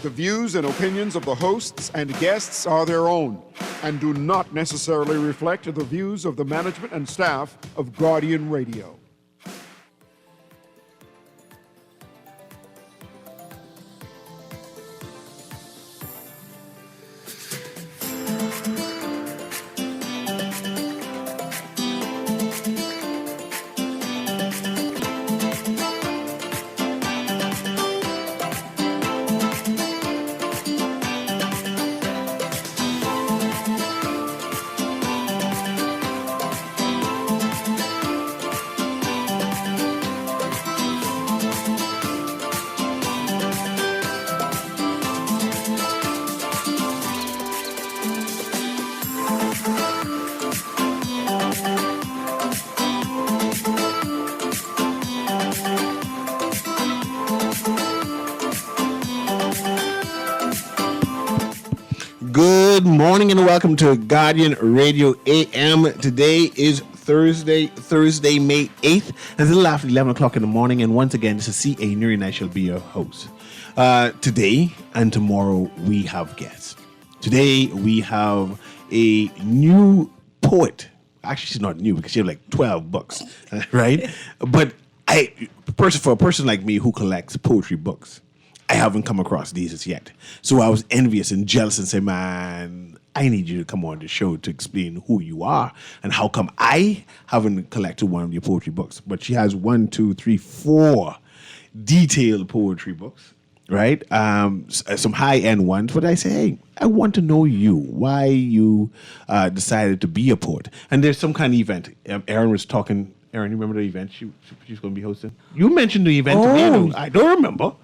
The views and opinions of the hosts and guests are their own and do not necessarily reflect the views of the management and staff of Guardian Radio. Good morning and welcome to Guardian Radio A.M. Today is Thursday, May 8th. It's a little after 11 o'clock in the morning, and once again, this is CA Newry and I shall be your host. Today and tomorrow, we have guests. Today, we have a new poet. Actually, she's not new because she has like 12 books, right? But for a person like me who collects poetry books, I haven't come across these as yet. So I was envious and jealous and said, man, I need you to come on the show to explain who you are and how come I haven't collected one of your poetry books. But she has 1, 2, 3, 4 detailed poetry books, right? Some high-end ones. But I say, hey, I want to know you, why you decided to be a poet. And there's some kind of event. Erin was talking. Erin, you remember the event she's going to be hosting? You mentioned the event to me. I don't remember.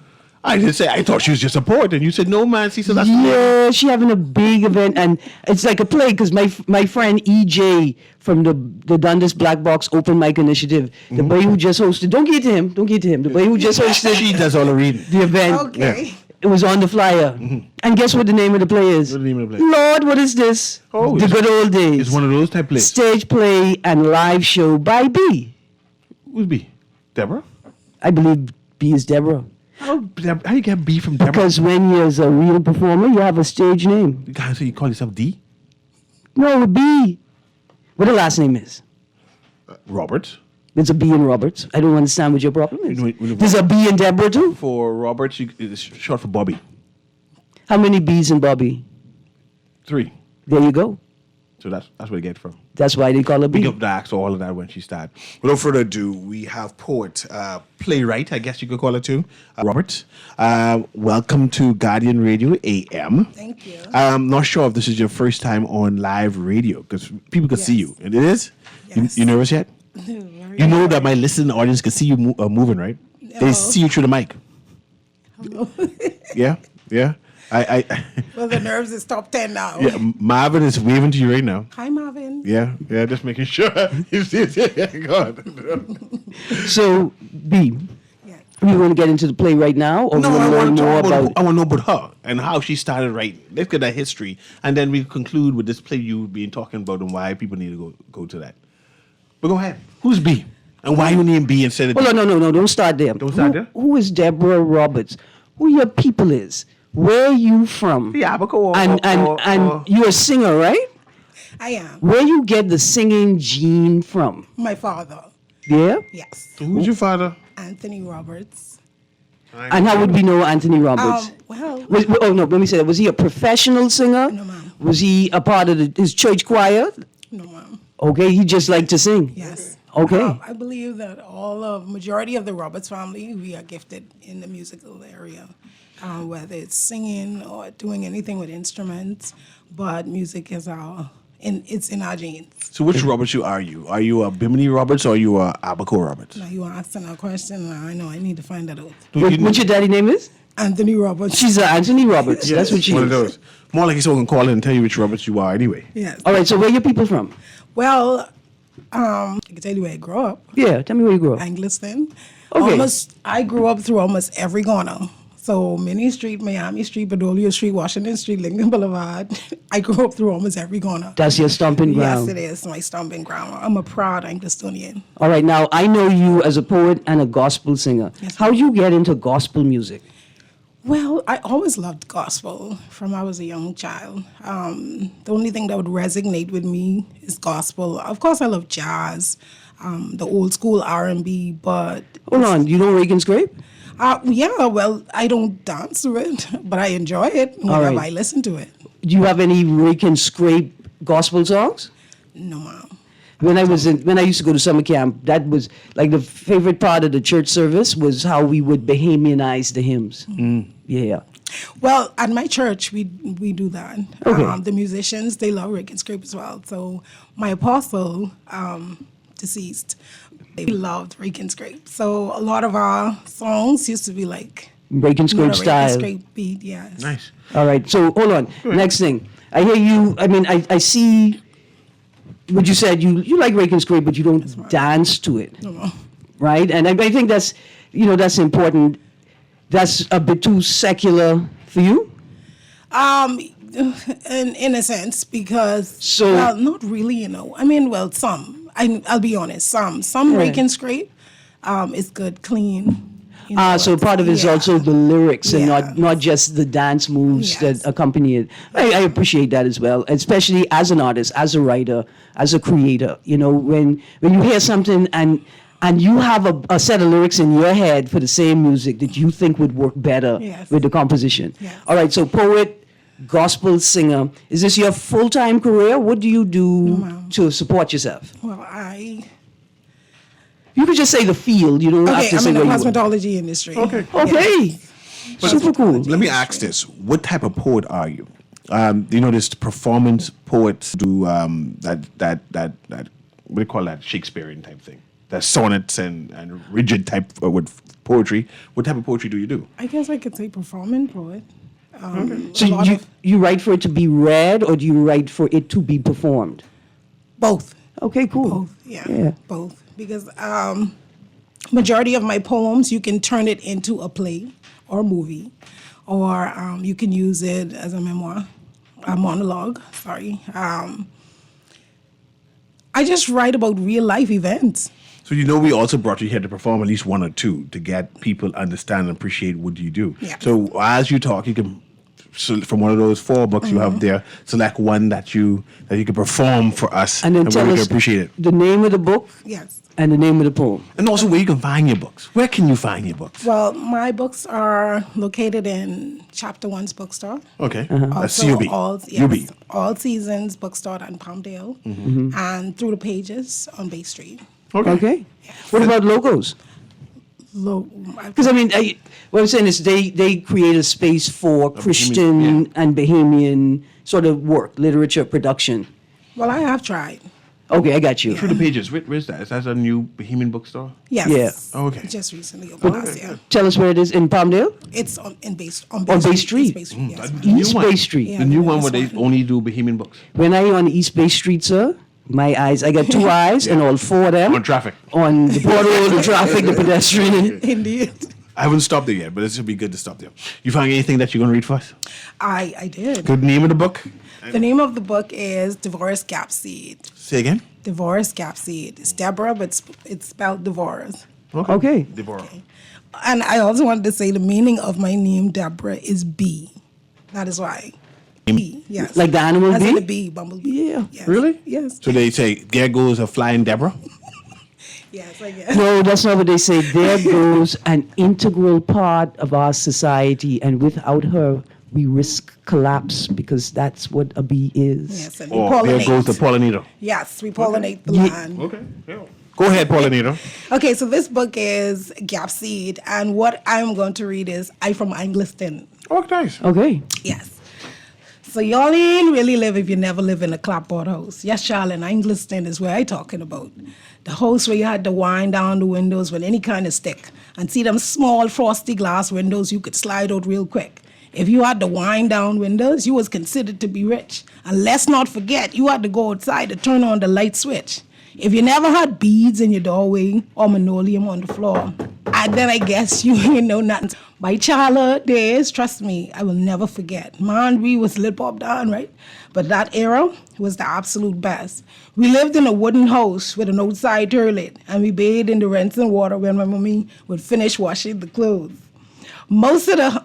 I didn't say, I thought she was just a poet. And you said, no, man. She said, that's she having a big event. And it's like a play because my friend EJ from the Dundas Black Box Open Mic Initiative, the boy who just hosted, don't get to him. The boy who just hosted. She does all the reading. The event. Okay. Yeah. It was on the flyer. And guess what the name of the play is? What's the name of the play? Lord, what is this? Oh, the Good Old Days. It's one of those type plays. Stage play and live show by B. Who's B? Deborah? I believe B is Deborah. How you get B from Deborah? Because when you're a real performer, you have a stage name. So you call yourself D? No, B. What the last name is? Roberts. There's a B in Roberts. I don't understand what your problem is. You know, There's a B in Deborah too? For Roberts, it's short for Bobby. How many B's in Bobby? 3. There you go. So that's where they get it from. That's why they call her B. Big up Dax, all of that when she started. Without further ado, we have poet, playwright, I guess you could call it too, Robert. Welcome to Guardian Radio AM. Thank you. I'm not sure if this is your first time on live radio because people can see you. And it is? Yes. You nervous yet? You know that my listening audience can see you moving, right? No. They see you through the mic. Hello. Yeah? Well, the nerves is top 10 now. Yeah, Marvin is waving to you right now. Hi, Marvin. Yeah, just making sure. Go on. So, B, Yeah. you want to get into the play right now? Or No, you I learn want to more know about her and how she started writing. Let's get that history. And then we conclude with this play you've been talking about and why people need to go to that. But go ahead. Who's B? And why you name B instead of D? Well, no, don't start there. Don't start there? Who is Deborah Roberts? Who your people is? Where you from? The Abaco And you're a singer, right? I am. Where you get the singing gene from? My father. Yeah? Yes. Who's your father? Anthony Roberts. And how would we know Anthony Roberts? Let me say that. Was he a professional singer? No, ma'am. Was he a part of his church choir? No, ma'am. Okay, he just liked to sing. Yes. Okay. I believe that majority of the Roberts family, we are gifted in the musical area, whether it's singing or doing anything with instruments. But music is it's in our genes. So which Roberts are you? Are you a Bimini Roberts or are you a Abaco Roberts? Now you are asking a question. I know I need to find that out. What your daddy name is? Anthony Roberts. She's Anthony Roberts. That's what she one is. of those. More like someone can call in and tell you which Roberts you are anyway. Yes. All right, so where your people from? Well, I can tell you where I grew up. Yeah, tell me where you grew up. Angliston. Okay. I grew up through almost every corner. So Minnie Street, Miami Street, Bedolia Street, Washington Street, Lincoln Boulevard. I grew up through almost every corner. That's your stomping ground. Yes, it is my stomping ground. I'm a proud Anglistonian. All right, now I know you as a poet and a gospel singer. Yes, How ma'am. you get into gospel music? Well, I always loved gospel from I was a young child. The only thing that would resonate with me is gospel. Of course, I love jazz, the old school R&B, but Hold on, you know Reagan Scrape? yeah, well, I don't dance to it, but I enjoy it whenever right. I listen to it. Do you have any Reagan Scrape gospel songs? No, ma'am. When I used to go to summer camp, that was like the favorite part of the church service was how we would Bahamianize the hymns. Yeah. Well, at my church, we do that. Okay. The musicians, they love Rick and Scrape as well. So my apostle, deceased, they loved Rick and Scrape. So a lot of our songs used to be like Reagan Scrape Rick and style. Scrape beat, yes. Nice. All right. So hold on. Next thing. I hear you. I mean, I see what you said. You like Reagan Scrape, but you don't dance to it. No. Right? And I think that's, that's important. That's a bit too secular for you? In a sense, because So- well, not really, I mean, well, some. I'll be honest, some Yeah. Rake and Scrape is good, clean. So part of it is yeah. also the lyrics and Yeah. not just the dance moves Yes. that accompany it. I appreciate that as well, especially as an artist, as a writer, as a creator. When you hear something and you have a set of lyrics in your head for the same music that you think would work better Yes. with the composition. Yes. All right, so poet, gospel singer. Is this your full-time career? What do you do ma'am. to support yourself? Well, You could just say the field. You don't have okay, to I'm say in the where you work. cosmetology industry. Okay. Okay, super cool. Let me ask this: what type of poet are you? This performance poets do that what do you call that, Shakespearean type thing? That sonnets and rigid type with poetry. What type of poetry do you do? I guess I could say performing poet. So a lot of you write for it to be read, or do you write for it to be performed? both. Okay, cool. Both, yeah, both. Because majority of my poems, you can turn it into a play or a movie, or you can use it as a memoir, a monologue. Sorry. I just write about real life events. So we also brought you here to perform at least one or two to get people understand and appreciate what you do. Yeah. So as you talk, you can from one of those 4 books you have there, select one that you can perform for us, And then we tell can us appreciate it. the name of the book Yes. and the name of the poem. And also where you can find your books. Where can you find your books? Well, my books are located in Chapter One's bookstore. Okay. Also, COB. UB. All Seasons Bookstore in Palmdale, and Through the Pages on Bay Street. Okay. What about logos? Because what I'm saying is they create a space for Christian Bahamian, and Bahamian sort of work, literature production. Well, I have tried. Okay, I got you. Through the Pages. Where's that? Is that a new Bohemian bookstore? Yes. Yeah. Oh, okay. Just recently opened last year. Tell us where it is in Palmdale. It's on Bay Bay Street. Street. East Bay Street, yes. The new East one. Bay Street. Yeah. The new one this where they one. only do Bohemian books. When I on East Bay Street, sir, my eyes, I got 2 eyes and all 4 of them. On traffic. On the portal, the traffic, the pedestrian. Indeed. I haven't stopped there yet, but it should be good to stop there. You find anything that you're going to read for us? I did. Good name of the book? The name of the book is Divorce Gap Seed. Say again? Divorce Gap Seed. It's Deborah, but it's spelled divorce. Okay. Deborah. And I also wanted to say the meaning of my name, Deborah, is bee. That is why. Bee, yes. Like the animal As in bee? the bee, bumblebee. Yeah. Yes. Really? Yes. So they say, there goes a flying Deborah? Yes, I guess. No, that's not what they say. There goes an integral part of our society, and without her, we risk collapse because that's what a bee is. Yes, and we Or there pollinate. goes the pollinator. Yes, we pollinate the Yeah. land. Okay. Yeah. Go ahead, pollinator. Okay, so this book is Gap Seed, and what I'm going to read is I from Angliston. Oh, nice. Okay. Yes. So y'all ain't really live if you never live in a clapboard house. Yes, y'all, and Angliston is where I talking about. The house where you had to wind down the windows with any kind of stick and see them small frosty glass windows you could slide out real quick. If you had to wind down windows, you was considered to be rich. And let's not forget, you had to go outside to turn on the light switch. If you never had beads in your doorway or linoleum on the floor, then I guess you ain't know nothing. My childhood days, trust me, I will never forget. Man, we was lip up down, right? But that era was the absolute best. We lived in a wooden house with an outside toilet, and we bathed in the rinsing water when my mommy would finish washing the clothes. Most of the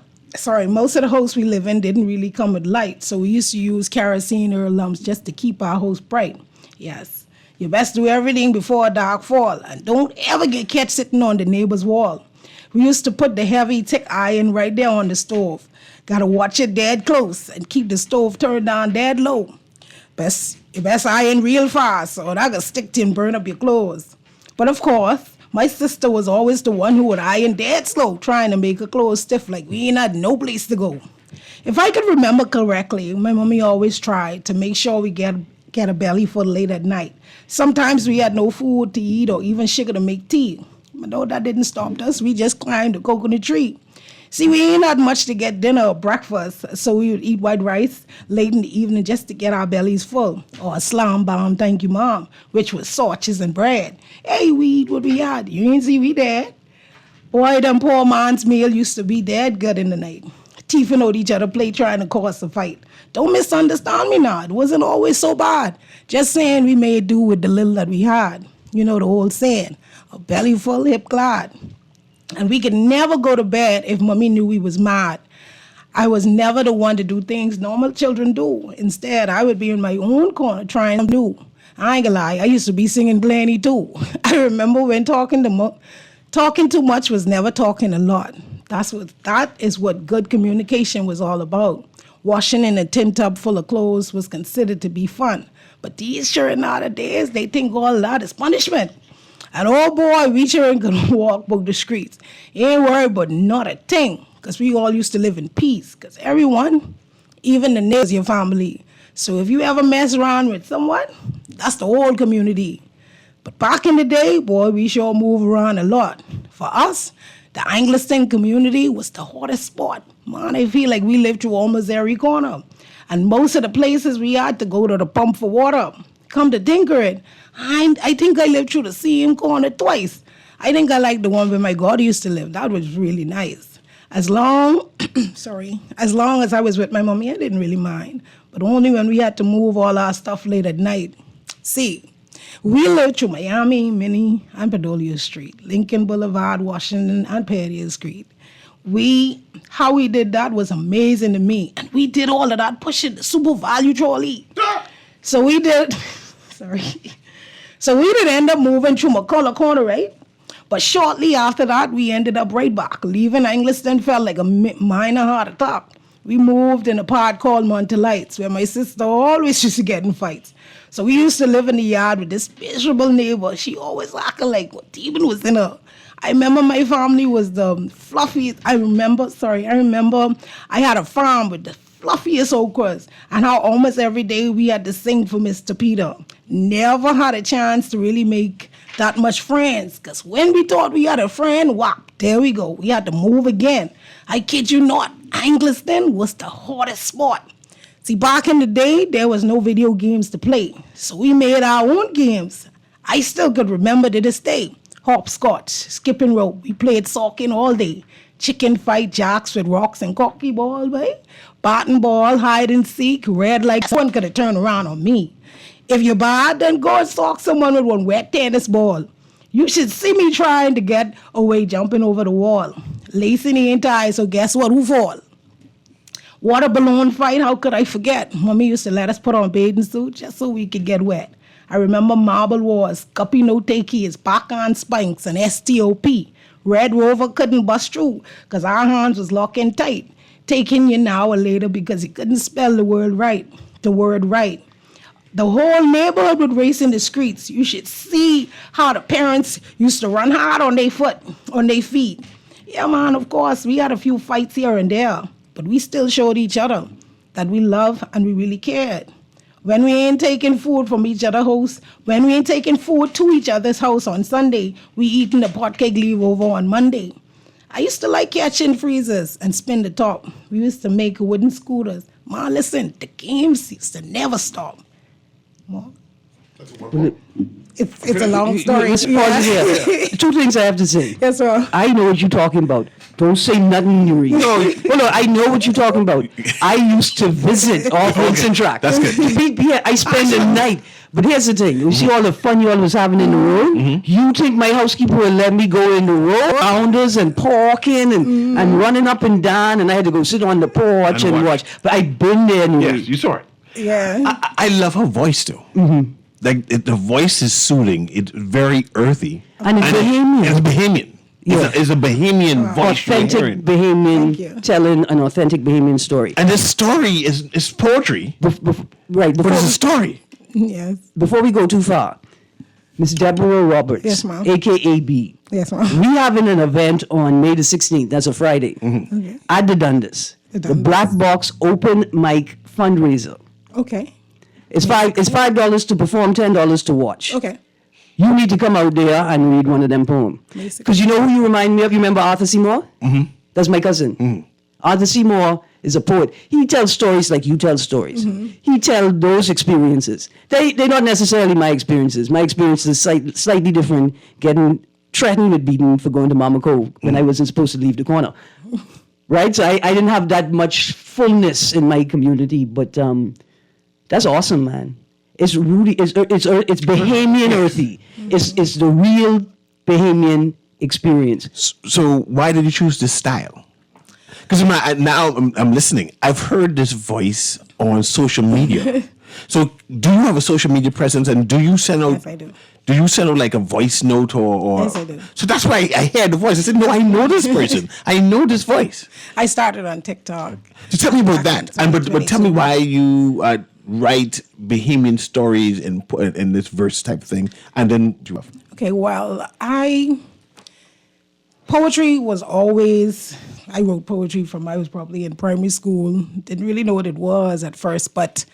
most of the house we live in didn't really come with light, so we used to use kerosene or lamps just to keep our house bright. Yes, you best do everything before dark fall, and don't ever get catch sitting on the neighbor's wall. We used to put the heavy, thick iron right there on the stove. Gotta watch it dead close and keep the stove turned down dead low. You best iron real fast, or that could stick to you and burn up your clothes. But of course, my sister was always the one who would iron dead slow, trying to make her clothes stiff like we ain't had no place to go. If I could remember correctly, my mommy always tried to make sure we get a belly full late at night. Sometimes we had no food to eat or even sugar to make tea. But no, that didn't stop us. We just climbed the coconut tree. See, we ain't had much to get dinner or breakfast, so we would eat white rice late in the evening just to get our bellies full, or a slam bomb, thank you, Mom, which was sausages and bread. Hey, we eat what we had. You ain't see we dead. Boy, them poor man's meal used to be dead good in the night. Teething out each other plate trying to cause a fight. Don't misunderstand me now. It wasn't always so bad. Just saying we made do with the little that we had. You know the old saying, a belly full, hip glad. And we could never go to bed if Mommy knew we was mad. I was never the one to do things normal children do. Instead, I would be in my own corner trying to do. I ain't gonna lie, I used to be singing Blaney too. I remember when talking too much was never talking a lot. That is what good communication was all about. Washing in a tin tub full of clothes was considered to be fun. But these children nowadays, they think all that is punishment. And oh boy, we children could walk both the streets. Ain't worried about not a thing, because we all used to live in peace. Because everyone, even the neighbors, your family. So if you ever mess around with someone, that's the whole community. But back in the day, boy, we sure move around a lot. For us, the Anglican community was the hottest spot. Man, I feel like we lived through almost every corner. And most of the places we had to go to the pump for water. Come to think of it, I think I lived through the same corner twice. I think I liked the one where my God used to live. That was really nice. As long as I was with my mommy, I didn't really mind. But only when we had to move all our stuff late at night. See, we lived through Miami, Minnie, and Padolia Street, Lincoln Boulevard, Washington, and Perrier Street. How we did that was amazing to me. And we did all of that pushing the super value trolley. So we did end up moving through McCullough Corner, right? But shortly after that, we ended up right back. Leaving Angliston felt like a minor heart attack. We moved in a part called Monte Lights, where my sister always used to get in fights. So we used to live in the yard with this miserable neighbor. She always acted like what demon was in her. I remember my family was the fluffiest. I remember I had a farm with the fluffiest okras, and how almost every day we had to sing for Mr. Peter. Never had a chance to really make that much friends, because when we thought we had a friend, whop, there we go. We had to move again. I kid you not, Angliston was the hottest spot. See, back in the day, there was no video games to play, so we made our own games. I still could remember to this day. Hopscotch, skipping rope, we played socking all day. Chicken fight, jacks with rocks and cocky ball, right? Bat and ball, hide and seek, red like someone could have turned around on me. If you're bad, then go and stalk someone with one wet tennis ball. You should see me trying to get away jumping over the wall. Lacing the entire, so guess what, who fall? Water balloon fight, how could I forget? Mommy used to let us put on bathing suits just so we could get wet. I remember marble wars, guppy no takeys, back on spikes, and STOP. Red Rover couldn't bust through because our hands was locked in tight. Taking you an hour later because he couldn't spell the word right. The whole neighborhood would race in the streets. You should see how the parents used to run hard on their feet. Yeah, man, of course, we had a few fights here and there, but we still showed each other that we love and we really cared. When we ain't taking food from each other's house, when we ain't taking food to each other's house on Sunday, we eating the potcake leave over on Monday. I used to like catching freezers and spin the top. We used to make wooden scooters. Ma, listen, the games used to never stop. Ma? It's a long story. Let's pause it here. Two things I have to say. Yes, sir. I know what you're talking about. Don't say nothing, Newry. No, I know what you're talking about. I used to visit off Wilson Track. That's good. Yeah, I spend the night But here's the thing. You see all the fun you all was having in the room? You think my housekeeper would let me go in the road? Rounders and parking and running up and down, and I had to go sit on the porch and watch. But I've been there. Yes, you saw it. Yeah. I love her voice though. Like the voice is soothing. It's very earthy. And it's Bahamian. It's Bahamian. Yeah. It's a Bahamian voice. you're Authentic hearing. Thank you. Bahamian, telling an authentic Bahamian story. And this story is poetry, Right. but it's a story. Yes. Before we go too far, Miss Deborah Roberts, Yes, ma'am. a.k.a. B. Yes, ma'am. We having an event on May the 16th. That's a Friday. Okay. At the Dundas. The The Dundas. Black Box Open Mic Fundraiser. Okay. It's $5 to perform, $10 to watch. Okay. You need to come out there and read one of them poems. Basically. Because you know who you remind me of? You remember Arthur Seymour? Mm-hmm. That's my cousin. Arthur Seymour is a poet. He tells stories like you tell stories. He tells those experiences. They're not necessarily my experiences. My experience is slightly different, getting threatened with beating for going to Mama Cove when I wasn't supposed to leave the corner. Right? So I didn't have that much fullness in my community, but that's awesome, man. It's Rudy. It's Bahamian earthy. It's the real Bahamian experience. So why did you choose this style? Because now I'm listening. I've heard this voice on social media. So do you have a social media presence, and do you send out? Yes, I do. Do you send out like a voice note or? Yes, I do. So that's why I heard the voice. I said, no, I know this person. I know this voice. I started on TikTok. So tell me about Back in that, but tell me 2022. why you write Bahamian stories in this verse type of thing, and then Okay, well, poetry was always, I wrote poetry from I was probably in primary school. Didn't really know what it was at first, but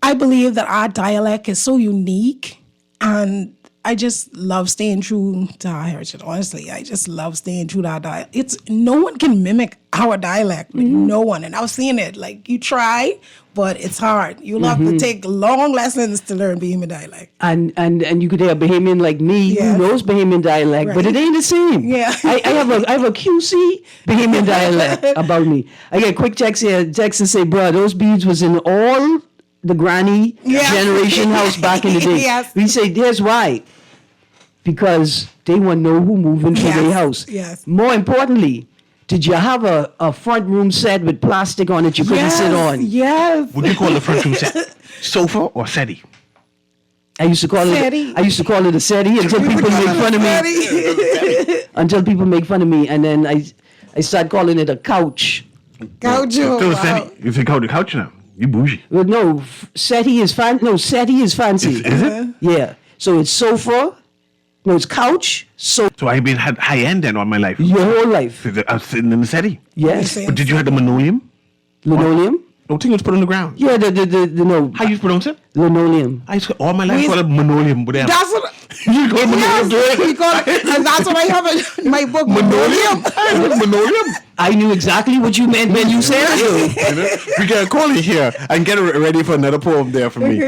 I believe that our dialect is so unique, and I just love staying true to our heritage. Honestly, I just love staying true to our dialect. No one can mimic our dialect. Like, no one. And I was seeing it. Like, you try, but it's hard. You'll have to take long lessons to learn Bahamian dialect. And you could hear a Bahamian like me Yes. who knows Bahamian dialect, but it ain't the same. Yeah. I have a QC Bahamian dialect about me. I get quick texts here. Texts and say, bro, those beads was in all the granny Yes. generation house back in the day. Yes. We say, here's why. Because they want to know who moved into Yes. their house. Yes. More importantly, did you have a front room set with plastic on it you couldn't sit on? Yes. what do you call the front room set? Sofa or settee? I used to call Settee. it a settee until people make fun of me. Until people make fun of me, and then I started calling it a couch. Gaucho. Still a Wow. settee. You think, oh, the couch now? You bougie. Well, no, settee is settee is fancy. Is it? Yeah. So it's sofa. No, it's couch. So So I've been had high end then all my life. your whole life. I was sitting in the settee. Yes. Yes. But did you have the linoleum? Linoleum. No thing was put on the ground. Yeah. The no. How you pronounce it? Linoleum. I used to, all my life call it linoleum. But That's what. you call it linoleum. Yes, we call it, and that's what I have in my book. Linoleum. Linoleum. I knew exactly what you meant when you said it. You know? We can call it here and get ready for another poem there for me.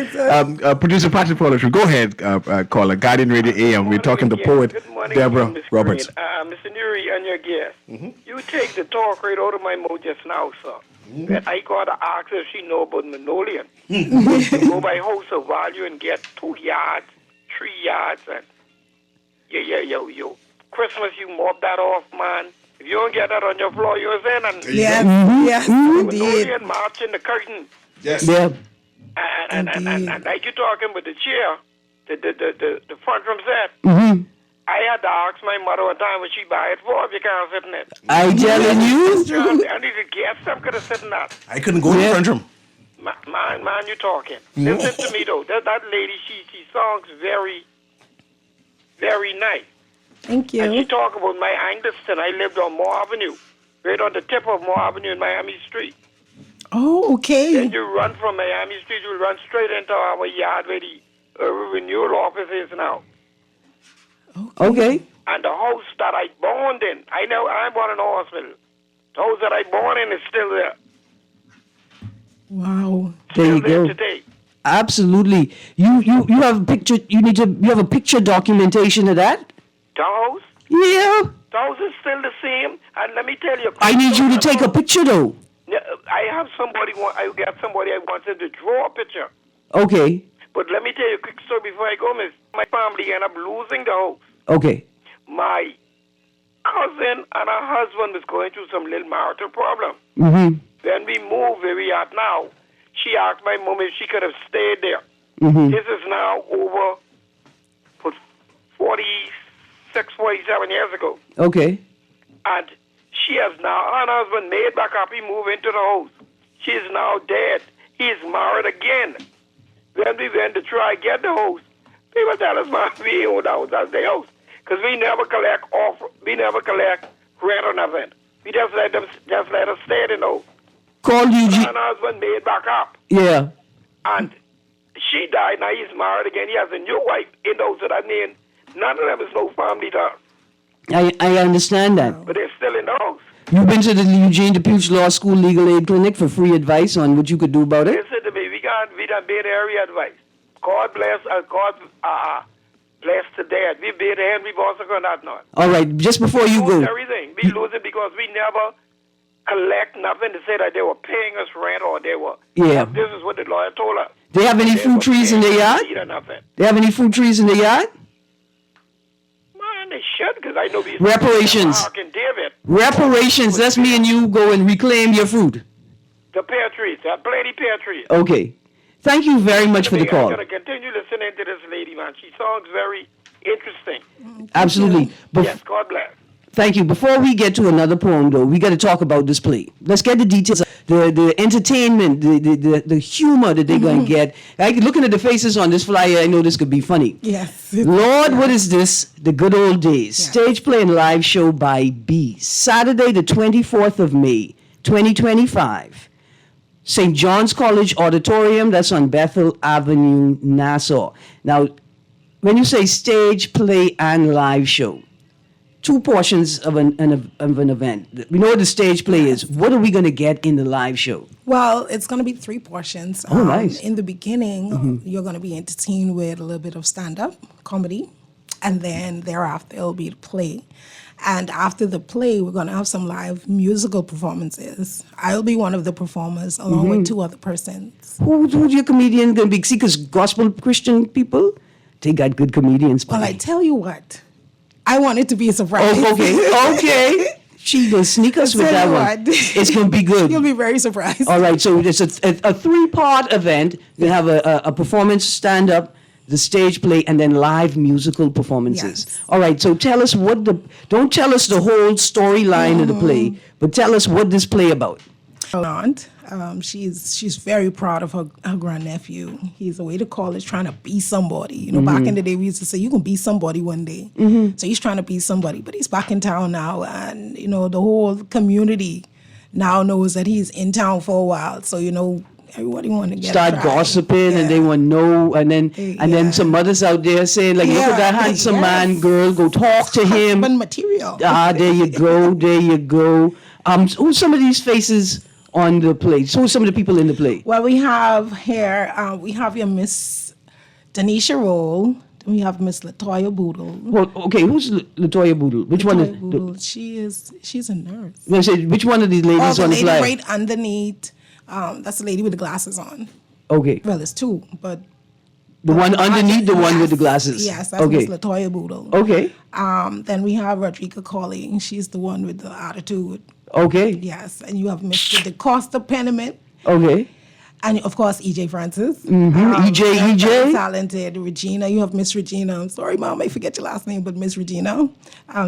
Producer Patrick Poetry, go ahead, caller. Guardian Radio A.M. We're talking to poet Good morning, Deborah Mr. Roberts. Green. Mr. Newry and your guest. You take the talk right out of my mouth just now, sir. That I got to ask if she know about linoleum. You go by house of value and get 2 yards, 3 yards, and yo. Christmas, you mop that off, man. If you don't get that on your floor, you're in. And Yes. Yes. Indeed. linoleum march in the curtain. Yes. Yeah. And like you talking with the chair, the front room set. I had to ask my mother one time what she buy it for if you can't sit in it. I telling you. I need to get some could have sit in that. I couldn't go in the front room. Man, you talking. Listen to me though. That lady, she songs very, very nice. Thank And she you. talk about my Angleston. I lived on Moore Avenue, right on the tip of Moore Avenue in Miami Street. Oh, okay. Then you run from Miami Street, you run straight into our yard where the renewal office is now. Okay. And the house that I born in, I know I'm born in the hospital. The house that I born in is still there. Wow. There you Still there go. today. Absolutely. You have a picture. You have a picture documentation of that. The house? Yeah. The house is still the same. And let me tell you. I need you to take a picture though. Yeah, I have somebody. I got somebody I wanted to draw a picture. Okay. But let me tell you a quick story before I go, miss. My family ended up losing the house. Okay. My cousin and her husband was going through some little marital problem. Mm-hmm. When we moved where we are now, she asked my mom if she could have stayed there. Mm-hmm. This is now over 46, 47 years ago. Okay. And she has now, her husband made back up, he moved into the house. She is now dead. He is married again. When we went to try to get the house, people tell us, man, we own the house, that's the house. Because we never collect rent or nothing. We just let us stay in the house. Called Eugene. Her husband made back up. Yeah. And she died, now he's married again. He has a new wife in the house, so that means none of them is no family there. I understand that. But they're still in the house. You've been to the Eugene DePuche Law School Legal Aid Clinic for free advice on what you could do about it? Listen to me, we done made area advice. God bless bless the dead. We made Henry Boston on that not. All right, just before you lose go. everything. We lose it because we never collect nothing to say that they were paying us rent or they were. Yeah. This is what the lawyer told us. They have any fruit trees in their yard? They have any fruit trees in their yard? Man, they should, because I know we Reparations. David. Reparations. That's me and you go and reclaim your fruit. The pear trees, that plenty pear trees. Okay. Thank you very much for the call. I'm going to continue listening to this lady, man. She sounds very interesting. Absolutely. Yes, God bless. Thank you. Before we get to another poem, though, we got to talk about this play. Let's get the details, the entertainment, the humor that they're going to get. Looking at the faces on this flyer, I know this could be funny. Yes. Lord, what is this? The Good Old Days. Yeah. Stage play and live show by B. Saturday, the 24th of May, 2025. St. John's College Auditorium, that's on Bethel Avenue, Nassau. Now, when you say stage play and live show, two portions of an event. We know what the stage play is. What are we going to get in the live show? Well, it's going to be three portions. Oh, nice. In the beginning, you're going to be entertained with a little bit of stand-up comedy, and then thereafter it'll be the play. And after the play, we're going to have some live musical performances. I'll be one of the performers along with two other persons. Who's your comedian going to be? See, because gospel Christian people, they got good comedians. Well, I tell you what, I want it to be a surprise. Oh, okay. She will sneak us with that one. It's going to be good. You'll be very surprised. All right, so it's a three-part event. You have a performance, stand-up, the stage play, and then live musical performances. Yes. All right, so tell us don't tell us the whole storyline of the play, but tell us what this play about. Aunt, she's very proud of her grandnephew. He's away to college trying to be somebody. You know, back in the day we used to say you can be somebody one day. So he's trying to be somebody, but he's back in town now, and you know the whole community now knows that he's in town for a while. So you know everybody want to get Start gossiping, and they want to know, and then some mothers out there saying like, look at that handsome man, girl, go talk to him. Husband material. There you go. Who's some of these faces on the play? So who's some of the people in the play? Well, we have here, we have your Miss Denisha Roll. Then we have Miss Latoya Boodle. Well, okay, who's Latoya Boodle? Which one? Latoya Boodle, she's a nurse. Which one of these ladies the on the lady flyer? right underneath, that's the lady with the glasses on. Okay. Well, it's two, but The one underneath the one yes, with the glasses. Yes, that's Miss Latoya Boodle. Okay. Then we have Rodrika Colley. She's the one with the attitude. Okay. Yes, and you have Mr. DeCosta Penniman. Okay. And of course, EJ Francis. EJ. Very talented. Regina. You have Miss Regina. I'm sorry, Mom, I forget your last name, but Miss Regina.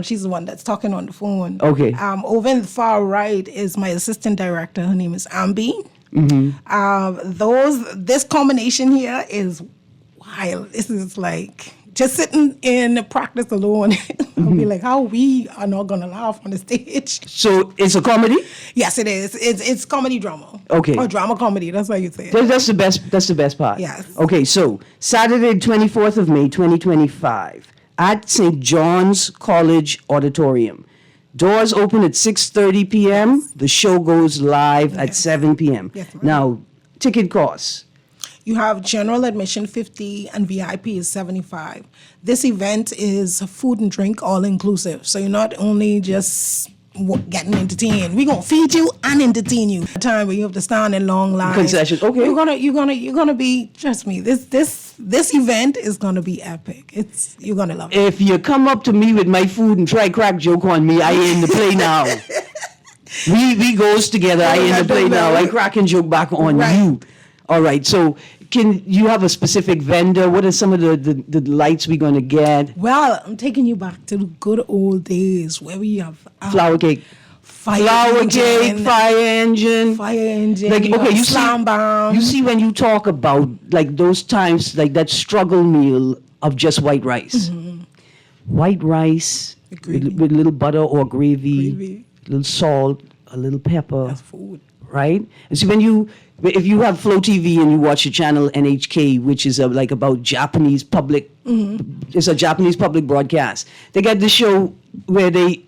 She's the one that's talking on the phone. Okay. Over in the far right is my assistant director. Her name is Ambi. This combination here is wild. This is like just sitting in practice alone. I'll be like, how we are not gonna laugh on the stage. So it's a comedy? Yes, it is. It's comedy drama. Okay. Or drama comedy. That's how you say it. That's the best. That's the best part. Yes. Okay, so Saturday, 24th of May, 2025, at St. John's College Auditorium. Doors open at 6:30 p.m. The show goes live at 7 p.m. Yes, ma'am. Now, ticket costs. You have general admission 50 and VIP is 75. This event is food and drink all inclusive. So you're not only just getting entertained. We're gonna feed you and entertain you. A time where you have to stand in long lines. Concessions. Okay. You're gonna be. Trust me. This event is gonna be epic. You're gonna love it. If you come up to me with my food and try crack joke on me, I in the play now. we goes together. I in the play now. I crack and joke back on you. All right. So can you have a specific vendor? What are some of the lights we're going to get? Well, I'm taking you back to the good old days where we have Flower cake. fire engine. Fire engine. Like, you okay, have you slam bomb. you see when you talk about like those times, like that struggle meal of just white rice. White rice with a little butter or gravy, a little salt, a little pepper. That's food. Right? And see, if you have Flow TV and you watch the channel NHK, which is like about Japanese public, it's a Japanese public broadcast. They got this show where they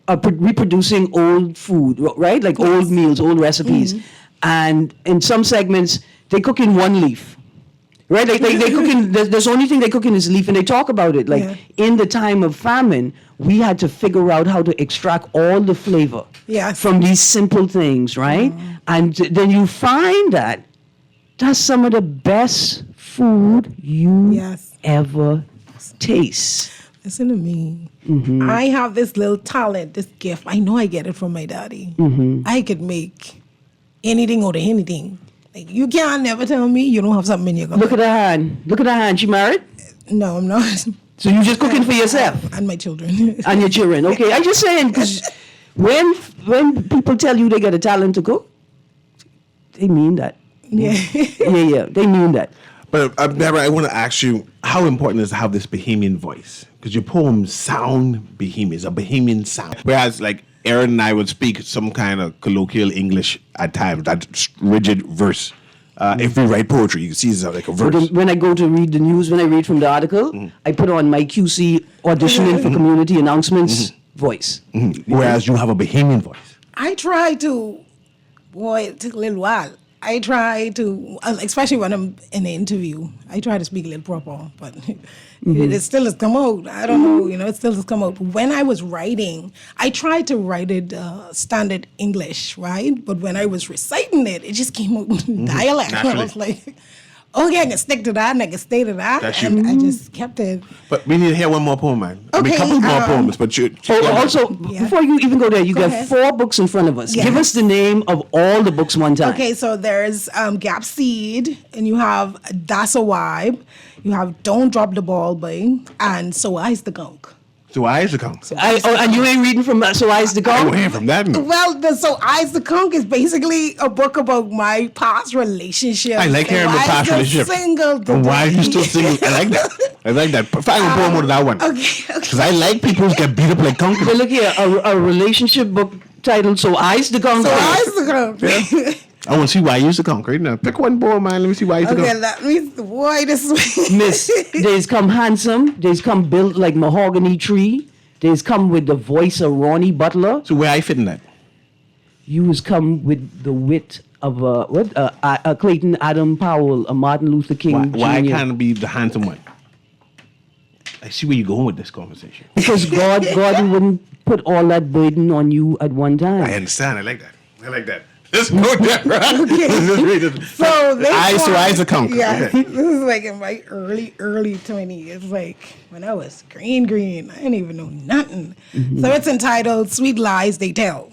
are reproducing old food, right? Like old meals, old recipes. And in some segments, they cook in one leaf. Right? Like they cook in, there's only thing they cook in is leaf, and they talk about it. Like in the time of famine, we had to figure out how to extract all the flavor from these simple things, right? And then you find that that's some of the best food you ever taste. Listen to me. I have this little talent, this gift. I know I get it from my daddy. I could make anything out of anything. Like, you can't never tell me you don't have something in your cupboard. Look at her hand. Look at her hand. She married? No, I'm not. So you just cooking for yourself? And my children. And your children. Okay, I'm just saying, because when people tell you they got a talent to cook, they mean that. Yeah. They mean that. But Deborah, I want to ask you, how important is to have this Bahamian voice? Because your poems sound Bahamian, it's a Bahamian sound. Whereas, like, Aaron and I would speak some kind of colloquial English at times, that rigid verse. If we write poetry, you can see it's like a verse. When I go to read the news, when I read from the article, I put on my QC auditioning for community announcements voice. Whereas you have a Bahamian voice. I try to, boy, it took a little while. I try to, especially when I'm in an interview, I try to speak a little proper, but it still has come out. I don't know, it still has come out. When I was writing, I tried to write it standard English, right? But when I was reciting it, it just came out dialect. Naturally. I was like, okay, I can stick to that and I can stay to that. That's and you. I just kept it. But we need to hear one more poem, man. I mean, Okay, a couple more poems, but you... Also, before you even go there, you got ahead. 4 books in front of us. Yes. Give us the name of all the books one time. Okay, so there's Gap Seed, and you have That's a Vibe, you have Don't Drop the Ball, Boy, and So I's the Gunk. So I is the conk. And you ain't reading from So I's the I Gunk? don't hear from that. Man. Well, the So I's the Gunk is basically a book about my past relationship. I like hearing the past relationship. Single And why are you still single? I like that. I like that. Find a poem with that one. Okay. Because I like people who get beat up like conk. But look here, a relationship book titled So I's the Gunk. So I's the Gunk. I want to see why you used to conk right now. Pick one poem, man. Let me see why you used to Okay, conk. that means, boy, this is... Miss, there's come handsome, there's come built like mahogany tree, there's come with the voice of Ronnie Butler, So where I fit in that? you has come with the wit of a Clayton Adam Powell, a Martin Luther King Why Jr. can't I be the handsome one? I see where you're going with this conversation. Because God wouldn't put all that burden on you at one time. I understand. I like that. I like that. Let's go, Deborah. Let's read it. So this Eyes to conk. Yeah, Okay. this is like in my early 20s. It's like when I was green. I didn't even know nothing. So it's entitled Sweet Lies They Tell.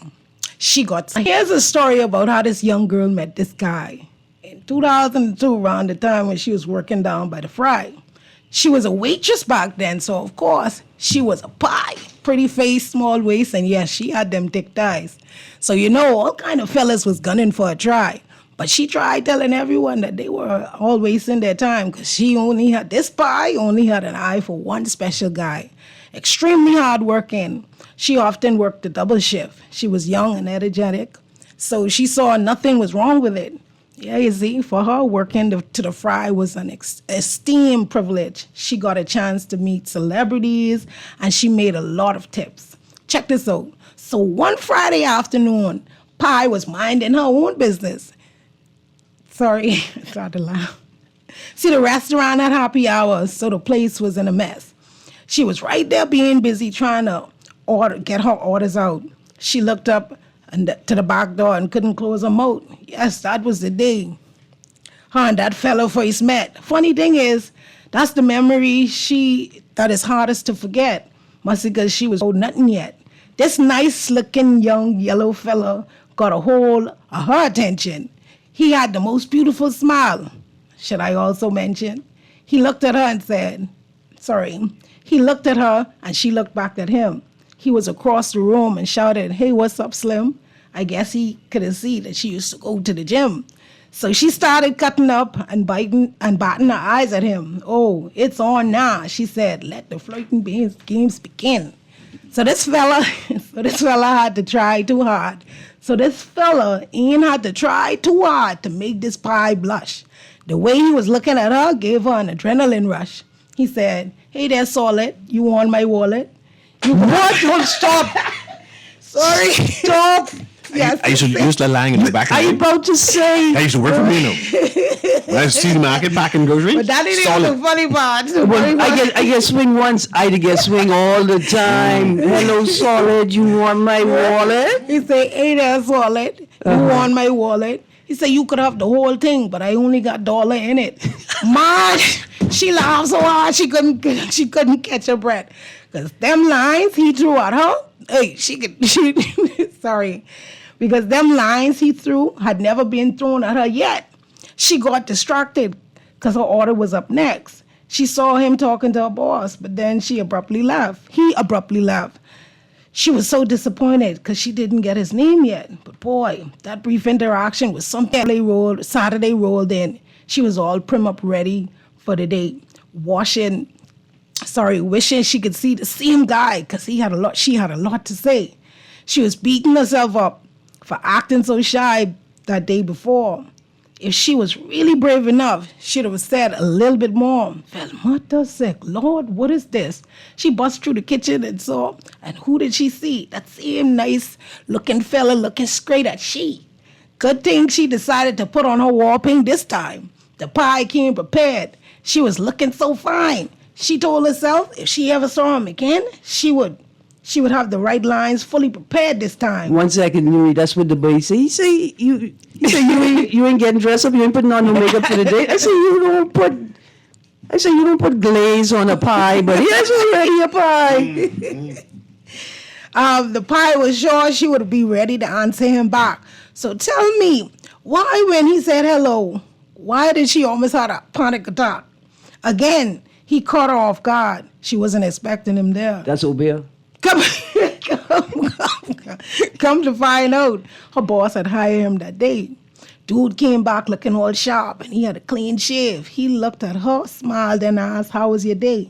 Here's a story about how this young girl met this guy. In 2002, around the time when she was working down by the fry. She was a waitress back then, so of course, she was a pie. Pretty face, small waist, and yes, she had them thick thighs. So all kind of fellas was gunning for a try. But she tried telling everyone that they were all wasting their time because this pie only had an eye for one special guy. Extremely hardworking. She often worked a double shift. She was young and energetic, so she saw nothing was wrong with it. Yeah, you see, for her, working to the fry was an esteemed privilege. She got a chance to meet celebrities, and she made a lot of tips. Check this out. So one Friday afternoon, Pie was minding her own business. Sorry, I started to laugh. See, the restaurant had happy hours, so the place was in a mess. She was right there being busy trying to get her orders out. She looked up to the back door and couldn't close her mouth. Yes, that was the day her and that fellow first met. Funny thing is, that's the memory that is hardest to forget. Must because she was old nothing yet. This nice-looking young yellow fella got a hold of her attention. He had the most beautiful smile. Should I also mention? He looked at her and said, he looked at her and she looked back at him. He was across the room and shouted, "Hey, what's up, Slim?" I guess he couldn't see that she used to go to the gym. So she started cutting up and biting and batting her eyes at him. "Oh, it's on now," she said. "Let the flirting games begin." So this fella had to try too hard. So this fella had to try too hard to make this pie blush. The way he was looking at her gave her an adrenaline rush. He said, "Hey there, Solid, you want my wallet?" What? Don't stop. Sorry. Stop. Yes. I used to lying in the back. Are you about to say? I used to work for me now. When I see the market back in grocery. But that ain't even the funny part. Well, I get swing once. I get swing all the time. Hello, Solid. You want my wallet? He say, "Hey there, Solid. You want my wallet?" He said, "You could have the whole thing, but I only got $1 in it." Man, she laughed so hard she couldn't catch her breath. Because them lines he threw at her, sorry. Because them lines he threw had never been thrown at her yet. She got distracted because her order was up next. She saw him talking to her boss, but then she abruptly left. He abruptly left. She was so disappointed because she didn't get his name yet. But boy, that brief interaction was something. Saturday rolled in. She was all prim up ready for the date, wishing she could see the same guy because she had a lot to say. She was beating herself up for acting so shy that day before. If she was really brave enough, she'd have said a little bit more. Velmata sick, Lord, what is this? She bust through the kitchen and saw, and who did she see? That same nice-looking fella looking straight at she. Good thing she decided to put on her war paint this time. The pie came prepared. She was looking so fine. She told herself if she ever saw him again, she would have the right lines fully prepared this time. 1 second, Newry, that's what the boy say. He say you ain't getting dressed up, you ain't putting on no makeup for the date. I say you don't put glaze on a pie, but here's already a pie. The pie was sure she would be ready to answer him back. So tell me, why when he said hello, why did she almost have a panic attack? Again, he caught her off guard. She wasn't expecting him there. That's Obia. Come to find out, her boss had hired him that day. Dude came back looking all sharp and he had a clean shave. He looked at her, smiled and asked, "How was your day?"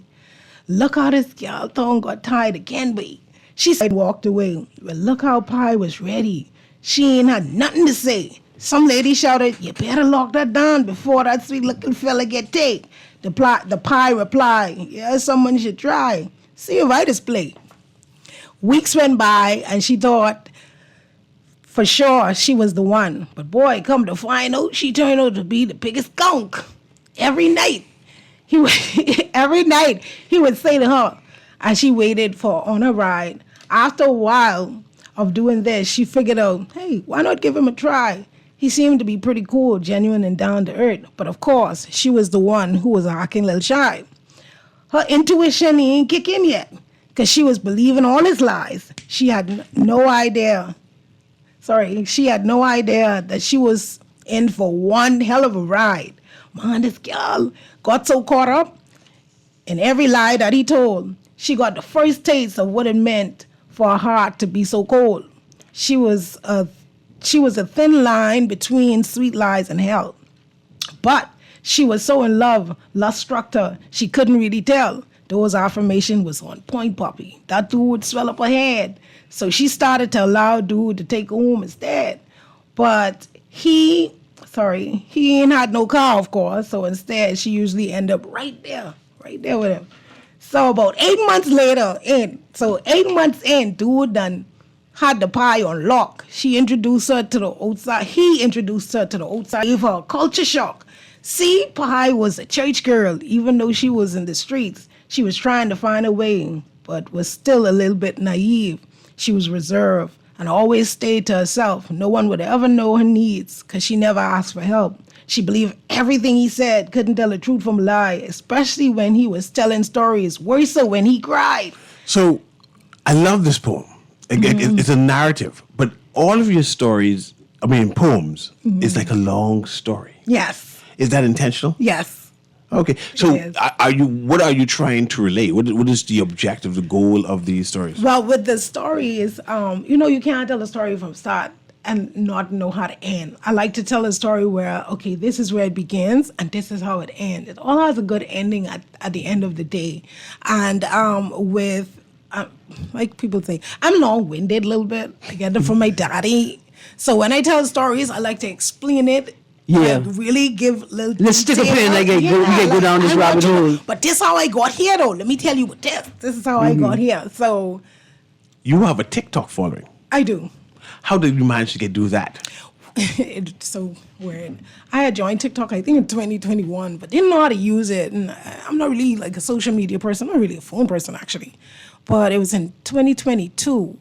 Look how this girl tongue got tied again, babe. She said, walked away. Well, look how Pie was ready. She ain't had nothing to say. Some lady shouted, "You better lock that down before that sweet-looking fella get take." The Pie replied, "Yeah, someone should try. See if I display." Weeks went by, and she thought for sure she was the one. But boy, come to find out, she turned out to be the biggest skunk. Every night, he would say to her, as she waited on her ride. After a while of doing this, she figured out, hey, why not give him a try? He seemed to be pretty cool, genuine, and down to earth. But of course, she was the one who was acting a little shy. Her intuition ain't kick in yet, because she was believing all his lies. She had no idea that she was in for one hell of a ride. Man, this girl got so caught up in every lie that he told. She got the first taste of what it meant for her heart to be so cold. She was a thin line between sweet lies and hell. But she was so in love, lust struck her, she couldn't really tell. Those affirmation was on point, puppy. That dude would swell up her head. So she started to allow dude to take her home instead. But he ain't had no car, of course. So instead, she usually end up right there with him. So about 8 months in, dude done had the Pie on lock. He introduced her to the outside, gave her a culture shock. See, Pie was a church girl, even though she was in the streets. She was trying to find a way, but was still a little bit naive. She was reserved and always stayed to herself. No one would ever know her needs because she never asked for help. She believed everything he said, couldn't tell the truth from a lie, especially when he was telling stories, worse so when he cried. So, I love this poem. It's a narrative, but all of your stories, poems, is like a long story. Yes. Is that intentional? Yes. Okay. So, It is. what are you trying to relate? What is the objective, the goal of these stories? Well, with the stories, you can't tell a story from start and not know how to end. I like to tell a story where, okay, this is where it begins and this is how it ends. It all has a good ending at the end of the day. And like people say, I'm long-winded a little bit. I get it from my daddy. So when I tell stories, I like to explain it. Yeah. Like really give little. Let's stick a detail. pin, like, we can go down this I want rabbit you to- hole. But this how I got here, though. Let me tell you what this is how I got here. So You have a TikTok following. I do. How did you manage to do that? It's so weird. I had joined TikTok, I think, in 2021, but didn't know how to use it. And I'm not really like a social media person. I'm not really a phone person, actually. But it was in 2022.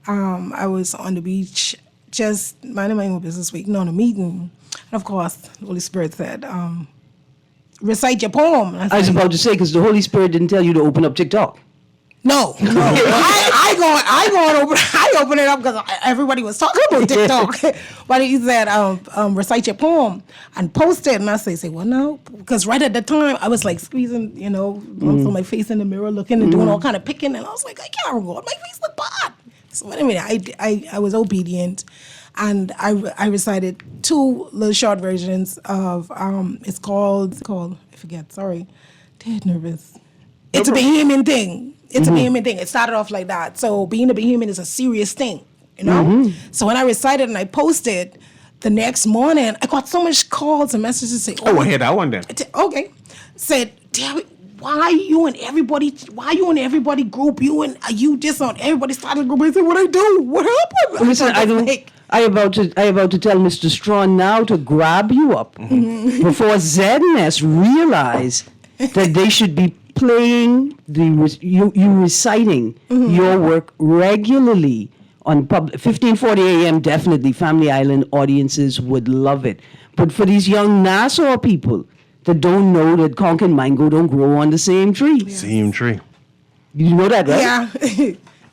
I was on the beach, just minding my own business, waiting on a meeting. And of course, the Holy Spirit said, recite your poem. And I was said, about to say, because the Holy Spirit didn't tell you to open up TikTok. No. I open it up because everybody was talking about TikTok. But he said, recite your poem and post it. And I say, well, no, because right at the time I was like squeezing, also my face in the mirror, looking and doing all kind of picking, and I was like, I can't record. My face look bad. So anyway, I was obedient, and I recited 2 little short versions of it's called I forget. Sorry, dead nervous. It's a Bahamian thing. It's a Bahamian thing. It started off like that. So being a Bahamian is a serious thing, So when I recited and I posted, the next morning I got so much calls and messages saying, Oh, I hear that one then. okay. Said, Derek, why you and everybody group? You just on everybody started a group. I said, what I do? What happened? Listen, I about to tell Mr. Strawn now to grab you up before ZNS realize that they should be playing you reciting your work regularly on 15:40 a.m. Definitely, Family Island audiences would love it. But for these young Nassau people that don't know that conch and mango don't grow on the same tree, Same tree. you know that, right? Yeah.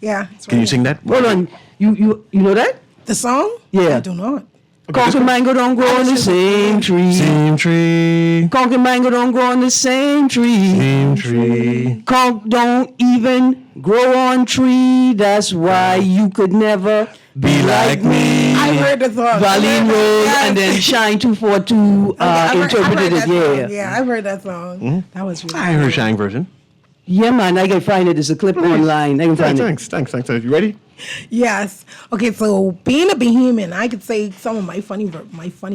Yeah. that's Can you right. sing that? Hold on, you know that? The song? Yeah. I do not. Conch and mango don't grow on the same tree. Same tree. Conch and mango don't grow on the same tree. Same tree. Conch don't even grow on tree. That's why you could never Be like me. I heard the song. Valine Road and then Shine 242 interpreted it. Yeah. Yeah, I've heard that song. That was really I heard Shang version. Yeah, man, I can find it. There's a clip online. I can find it. Thanks. You ready? Yes. Okay, so being a Bahamian, I could say some of my funny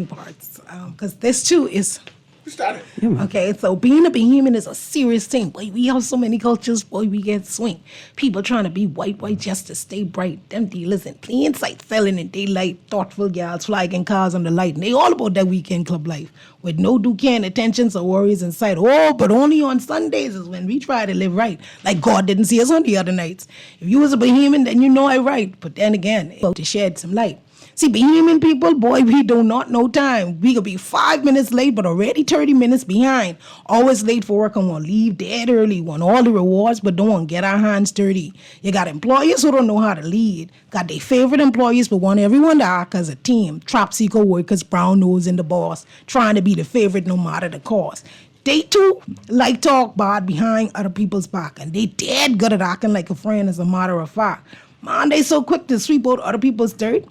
parts, because this too is. You started. Okay, so being a Bahamian is a serious thing. Boy, we have so many cultures. Boy, we get swing. People trying to be white just to stay bright. Them dealers in plain sight, selling in daylight. Thoughtful gals flagging cars on the light. And they all about that weekend club life with no Duquesne attentions or worries in sight. Oh, but only on Sundays is when we try to live right. Like God didn't see us on the other nights. If you was a Bahamian, then you know I right. But then again, to shed some light. See, Bahamian people, boy, we do not know time. We could be 5 minutes late, but already 30 minutes behind. Always late for work and want to leave dead early. Want all the rewards, but don't want to get our hands dirty. You got employers who don't know how to lead. Got their favorite employees, but want everyone to act as a team. Trap seeker workers, brown nose in the boss. Trying to be the favorite no matter the cost. They too like talk bad behind other people's back. And they dead good at acting like a friend as a matter of fact. Man, they so quick to sweep out other people's dirt.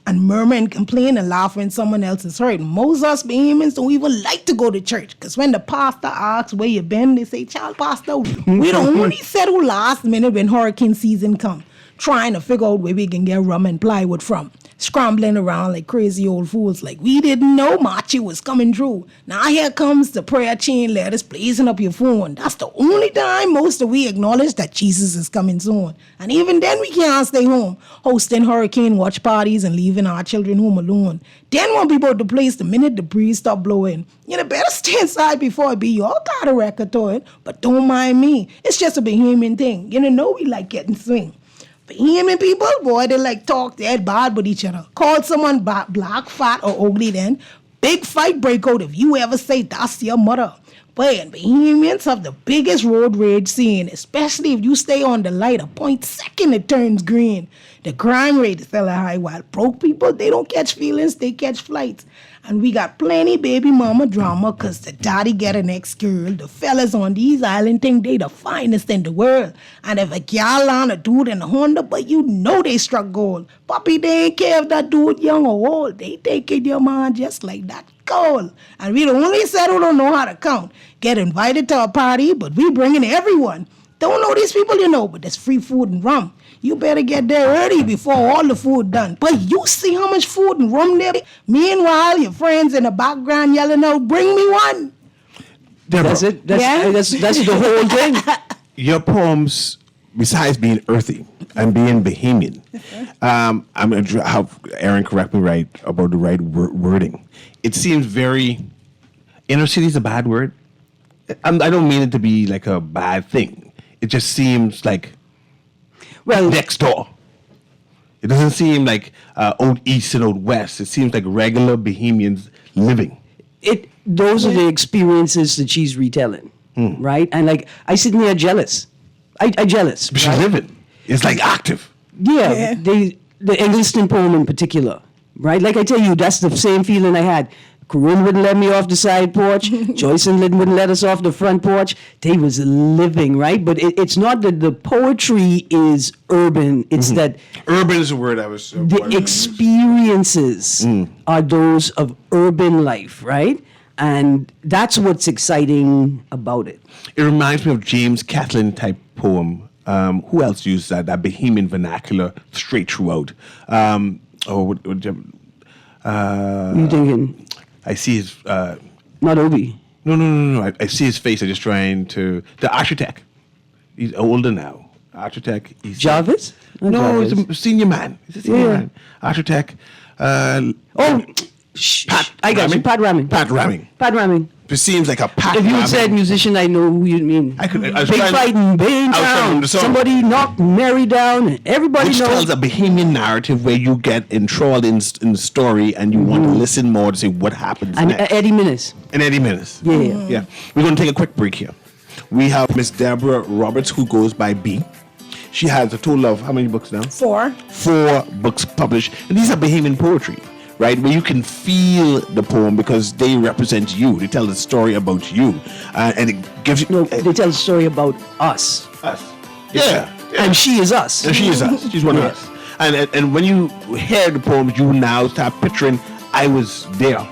And murmur and complain and laugh when someone else is hurt. Most of us Bahamians don't even like to go to church. Because when the pastor asks where you been, they say, child pastor, we don't only settle last minute when hurricane season come. Trying to figure out where we can get rum and plywood from. Scrambling around like crazy old fools like we didn't know Machi was coming through. Now here comes the prayer chain letters blazing up your phone. That's the only time most of we acknowledge that Jesus is coming soon. And even then we can't stay home, hosting hurricane watch parties and leaving our children home alone. Then won't be about the place the minute the breeze stop blowing. You better stay inside before it be your got a record to it. But don't mind me. It's just a Bahamian thing. We like getting swing. Bahamian people, boy, they like talk dead bad with each other. Call someone black, fat, or ugly then. Big fight break out if you ever say that's your mother. Boy, and Bahamians have the biggest road rage scene, especially if you stay on the light a point second it turns green. The crime rate is hella high, while broke people, they don't catch feelings, they catch flights. And we got plenty baby mama drama because the daddy get an ex-girl. The fellas on these island think they the finest in the world. And if a gal on a dude in a Honda, but you know they struck gold. Puppy, they ain't care if that dude young or old. They taking your man just like that gold. And we the only set who don't know how to count. Get invited to a party, but we bringing everyone. Don't know these people, you know, but there's free food and rum. You better get there early before all the food done. But you see how much food and rum there is? Meanwhile, your friends in the background yelling out, bring me one. Deborah, That's it. That's the whole thing. your poems, besides being earthy and being Bahamian, I'm going to have Aaron correct me right about the right wording. It seems very, inner city is a bad word. I don't mean it to be like a bad thing. It just seems like next door. It doesn't seem like out east and out west. It seems like regular Bahamians living. Those are the experiences that she's retelling, right? And like I sit there jealous. I jealous. But right? she's living. It's like active. Yeah, the Eggleston poem in particular, right? Like I tell you, that's the same feeling I had. Corinne wouldn't let me off the side porch. Joyce and Lynn wouldn't let us off the front porch. They was living, right? But it's not that the poetry is urban. It's that Urban is a word I was... the experiences are those of urban life, right? And that's what's exciting about it. It reminds me of James Catlin type poem. Who else used that Bahamian vernacular straight throughout? What You thinking? I see his... Not Obi. No. I see his face. I'm just trying to... The architect. He's older now. Architect. He's Jarvis? Not No, Jarvis. he's a senior man. He's a senior man. Architect. I got you. Pat Ramming. Pat Ramming. Pat Ramming. It seems like a Pat If you Ramming. said musician, I know who you mean. I was Big trying- fighting, Bane I was trying to down. remember the song. Somebody knocked Mary down. And everybody Which knows. tells a Bahamian narrative where you get enthralled in the story and you want to listen more to see what happens And next. Eddie Minnis. And Eddie Minnis. Yeah. Yeah. We're going to take a quick break here. We have Miss Deborah Roberts, who goes by B. She has a total of how many books now? 4. 4 books published. And these are Bahamian poetry, right? Where you can feel the poem because they represent you. They tell the story about you. And it gives you... No, they tell a story about us. us. Yeah. And she is us. And she is us. She's one of us. And when you hear the poems, you now start picturing, I was there.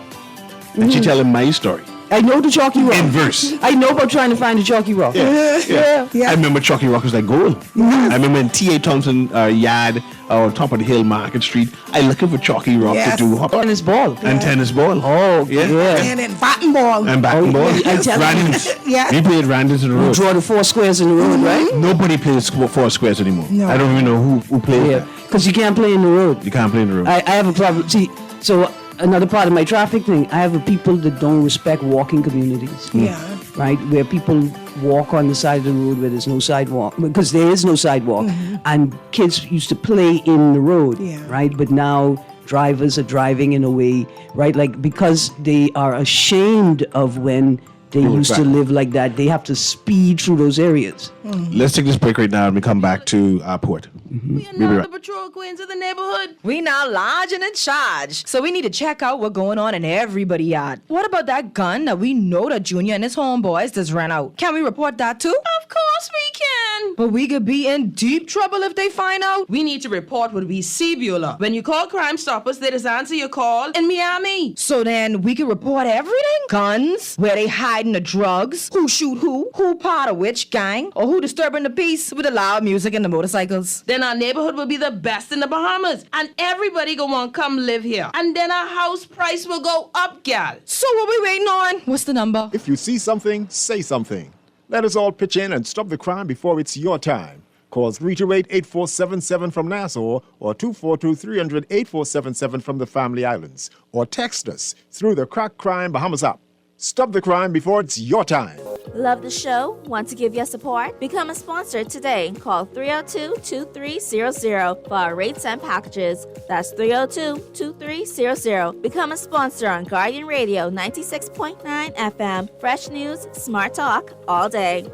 And she telling my story. I know the Chalky Rock. In verse. I know about trying to find the Chalky Rock. Yeah. I remember Chalky Rock was like gold. I remember in T.A. Thompson yard on top of the hill, Market Street, I looking for Chalky Rock Yes. to do hop Tennis ball. and tennis ball. Oh, yeah. And then batting ball. And back and ball. I tell you. Randons. Yeah. We played Randons in the You road. draw the 4 squares in the road, right? Nobody plays 4 squares anymore. No. I don't even know who plays Yeah. that. Because you can't play in the road. You can't play in the road. I have a problem. See, so another part of my traffic thing, I have a people that don't respect walking communities. Yeah. Right? Where people walk on the side of the road where there's no sidewalk. Because there is no sidewalk. And kids used to play in the road. Yeah. Right? But now drivers are driving in a way, right? Like because they are ashamed of when they used to live like that, they have to speed through those areas. Let's take this break right now and we come back to our poet. We are We'll be now right- the patrol queens of the neighborhood. We now large and in charge. So we need to check out what's going on in everybody's yard. What about that gun that we know that Junior and his homeboys just ran out? Can we report that too? Of course we can. But we could be in deep trouble if they find out. We need to report what we see, Beulah. When you call Crime Stoppers, they just answer your call in Miami. So then we can report everything? Guns, where they hiding the drugs, who shoot who part of which gang, or who disturbing the peace with the loud music and the motorcycles. Then our neighborhood will be the best in the Bahamas, and everybody gonna want to come live here. And then our house price will go up, gal. So what we waiting on? What's the number? If you see something, say something. Let us all pitch in and stop the crime before it's your time. Call 328-8477 from Nassau or 242-300-8477 from the Family Islands. Or text us through the Crack Crime Bahamas app. Stop the crime before it's your time. Love the show? Want to give your support? Become a sponsor today. Call 302-2300 for our rates and packages. That's 302-2300. Become a sponsor on Guardian Radio 96.9 FM. Fresh news, smart talk, all day.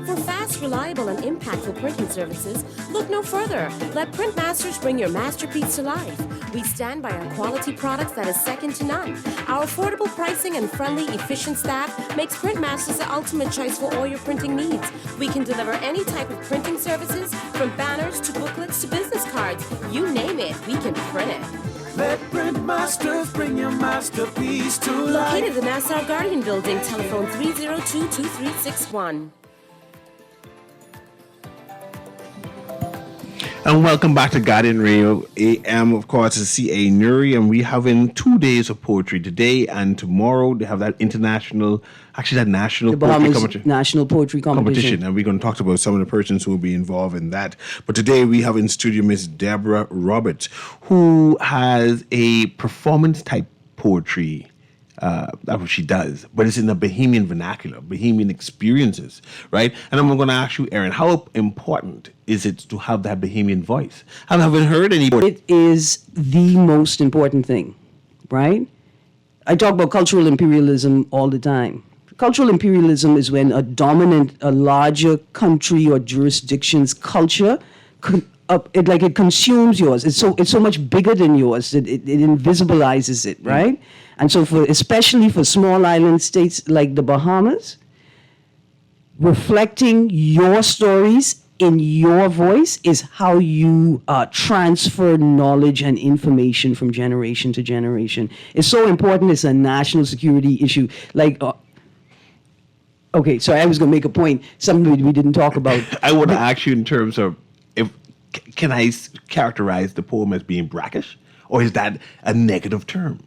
For fast, reliable, and impactful printing services, look no further. Let Printmasters bring your masterpiece to life. We stand by our quality products that is second to none. Our affordable pricing and friendly, efficient staff makes Printmasters the ultimate choice for all your printing needs. We can deliver any type of printing services, from banners to booklets to business cards. You name it, we can print it. Let Printmasters bring your masterpiece to life. Located in the Nassau Guardian Building, telephone 302-2361. And welcome back to Guardian Radio A.M. Of course, it's CA Newry, and we're having 2 days of poetry today and tomorrow. They have that national the poetry Bahamas National Poetry Competition. And we're going to talk about some of the persons who will be involved in that. But today we have in studio Miss Deborah Roberts, who has a performance-type poetry. That's what she does, but it's in the Bahamian vernacular, Bahamian experiences, right? And I'm going to ask you, Erin, how important is it to have that Bahamian voice? I haven't heard any. It is the most important thing, right? I talk about cultural imperialism all the time. Cultural imperialism is when a larger country or jurisdiction's culture, it consumes yours. It's so much bigger than yours that it invisibilizes it, right? And so especially for small island states like the Bahamas, reflecting your stories in your voice is how you transfer knowledge and information from generation to generation. It's so important. It's a national security issue. Okay, so I was going to make a point, something we didn't talk about. I want to ask you in terms of, can I characterize the poem as being brackish? Or is that a negative term?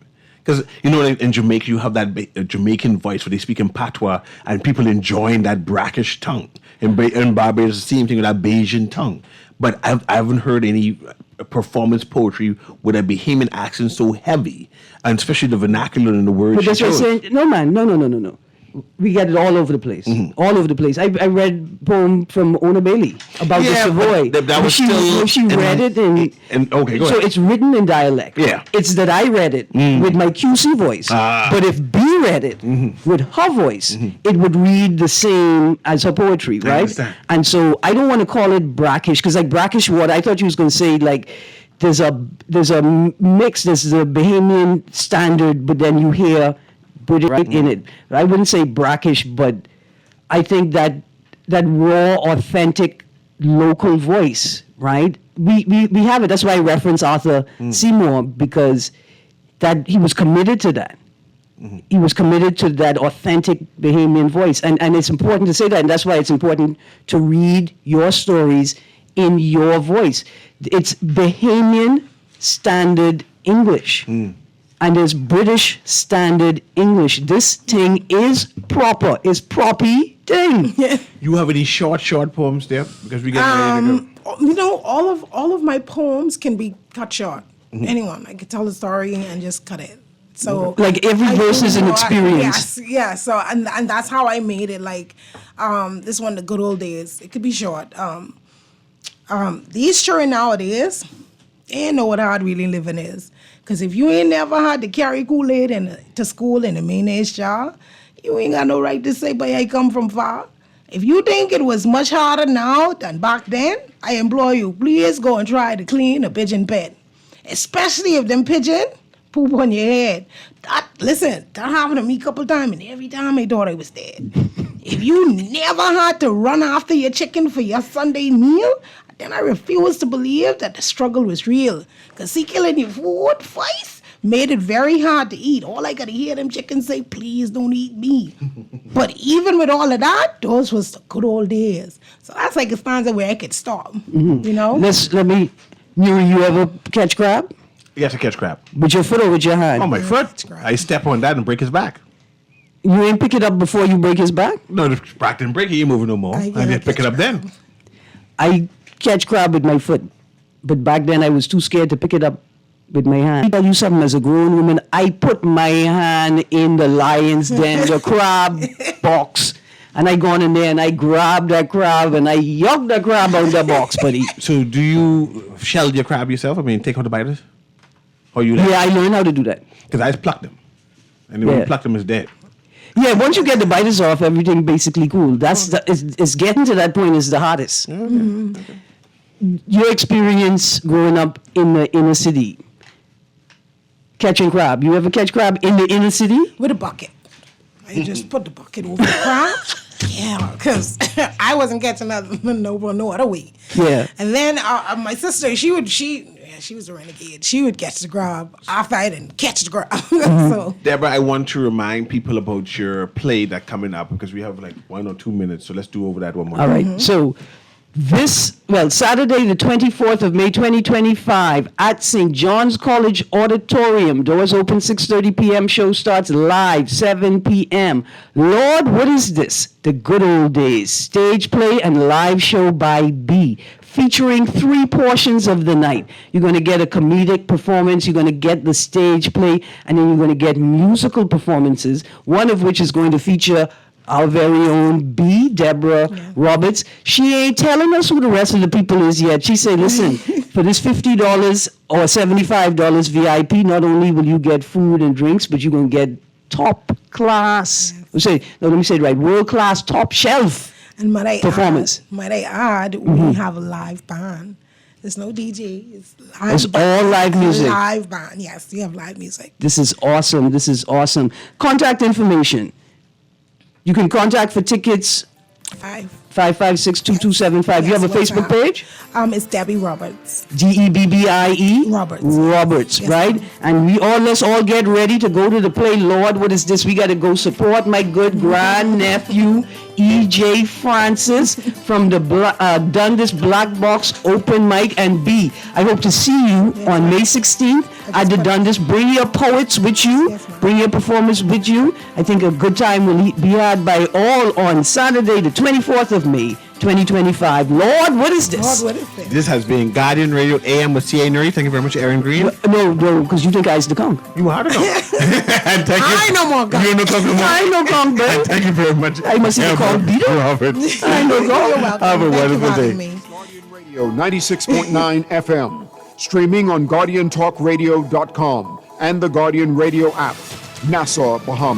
Because, in Jamaica, you have that Jamaican voice where they speak in patois and people enjoying that brackish tongue. In Barbados, the same thing with that Bajan tongue. But I haven't heard any performance poetry with a Bahamian accent so heavy, and especially the vernacular and the words. But that's what I'm saying. No, man. No. We get it all over the place. Mm-hmm. All over the place. I read a poem from Ona Bailey about the Savoy. That was she read it okay, go ahead. So it's written in dialect. Yeah. It's that I read it with my QC voice. But if B read it with her voice, it would read the same as her poetry, right? And so I don't want to call it brackish, because brackish what? I thought you was going to say there's a mix, there's a Bahamian standard, but then you hear British in it. I wouldn't say brackish, but I think that raw, authentic, local voice, right? We have it. That's why I reference Arthur Seymour, because that he was committed to that. Mm-hmm. He was committed to that authentic Bahamian voice, and it's important to say that, and that's why it's important to read your stories in your voice. It's Bahamian Standard English. And there's British Standard English. This thing is proper. It's proppy thing. You have any short poems there? Because we get ready to go. All of my poems can be cut short. Mm-hmm. Anyone, I could tell a story and just cut it. So every verse is an experience. Yes. So and that's how I made it. This one, the good old days. It could be short. These children nowadays, they ain't know what hard really living is. Because if you ain't never had to carry Kool-Aid to school in a mayonnaise jar, you ain't got no right to say, but I come from far. If you think it was much harder now than back then, I implore you, please go and try to clean a pigeon pen. Especially if them pigeon poop on your head. That happened to me a couple times, and every time I thought I was dead. If you never had to run after your chicken for your Sunday meal, then I refuse to believe that the struggle was real. Because killing your food twice made it very hard to eat. All I got to hear them chickens say, please don't eat me. But even with all of that, those was the good old days. So that's a stanza where I could stop, You ever catch crab? Yes, I catch crab. With your foot or with your hand? Oh, my foot. I step on that and break his back. You ain't pick it up before you break his back? No, the back didn't break it. You moving no more. I didn't pick it up then. I catch crab with my foot, but back then I was too scared to pick it up with my hand. I'll tell you something, as a grown woman, I put my hand in the lion's den, the crab box, and I gone in there and I grabbed that crab and I yucked the crab out of the box, buddy. So do you shell your crab yourself? I mean, take out the biters? Or you Yeah, I learned how to do that. Because I just pluck them. And then when you pluck them, it's dead. Yeah, once you get the biters off, everything basically cool. It's getting to that point is the hardest. Your experience growing up in the inner city, catching crab. You ever catch crab in the inner city? With a bucket. I just put the bucket over the crab. Yeah, because I wasn't catching nothing no other way. Yeah. And then my sister, she was a renegade. She would catch the crab after I didn't catch the crab. So Deborah, I want to remind people about your play that's coming up because we have like 1 or 2 minutes. So let's do over that one more. All right. So Saturday, the 24th of May, 2025, at St. John's College Auditorium. Doors open 6:30 p.m. Show starts live 7 p.m. Lord, what is this? The Good Old Days. Stage play and live show by B, featuring 3 portions of the night. You're going to get a comedic performance, you're going to get the stage play, and then you're going to get musical performances, one of which is going to feature our very own B, Deborah Roberts. She ain't telling us who the rest of the people is yet. She said, listen, for this $50 or $75 VIP, not only will you get food and drinks, but you're going to get top class, let me say it right, world class, top shelf and performance. Might I add, we have a live band. There's no DJ. It's all live music. Live band, yes, you have live music. This is awesome. Contact information. You can contact for tickets 556-2275. You have a Facebook page? It's Debbie Roberts. Debie Roberts, yes, right? ma'am. And let's all get ready to go to the play. Lord, what is this? We got to go support my good grandnephew E.J. Francis from the Dundas Black Box Open Mic. And B, I hope to see you on May 16th at the Dundas. Bring your poets with you. Bring your performers with you. I think a good time will be had by all on Saturday, the 24th of May, 2025. Lord, what is this? This has been Guardian Radio A.M. with CA Newry. Thank you very much, Aaron Green. No, because you think I used to come. You are to come. I ain't no more come. You ain't no come no more. I ain't no come, babe. Thank you very much. I must have called Beetle. Roberts. I ain't no come. You're welcome. Have a Thank you wonderful for day. having me. Guardian Radio 96.9 FM. Streaming on GuardianTalkRadio.com and the Guardian Radio app. Nassau, Bahamas.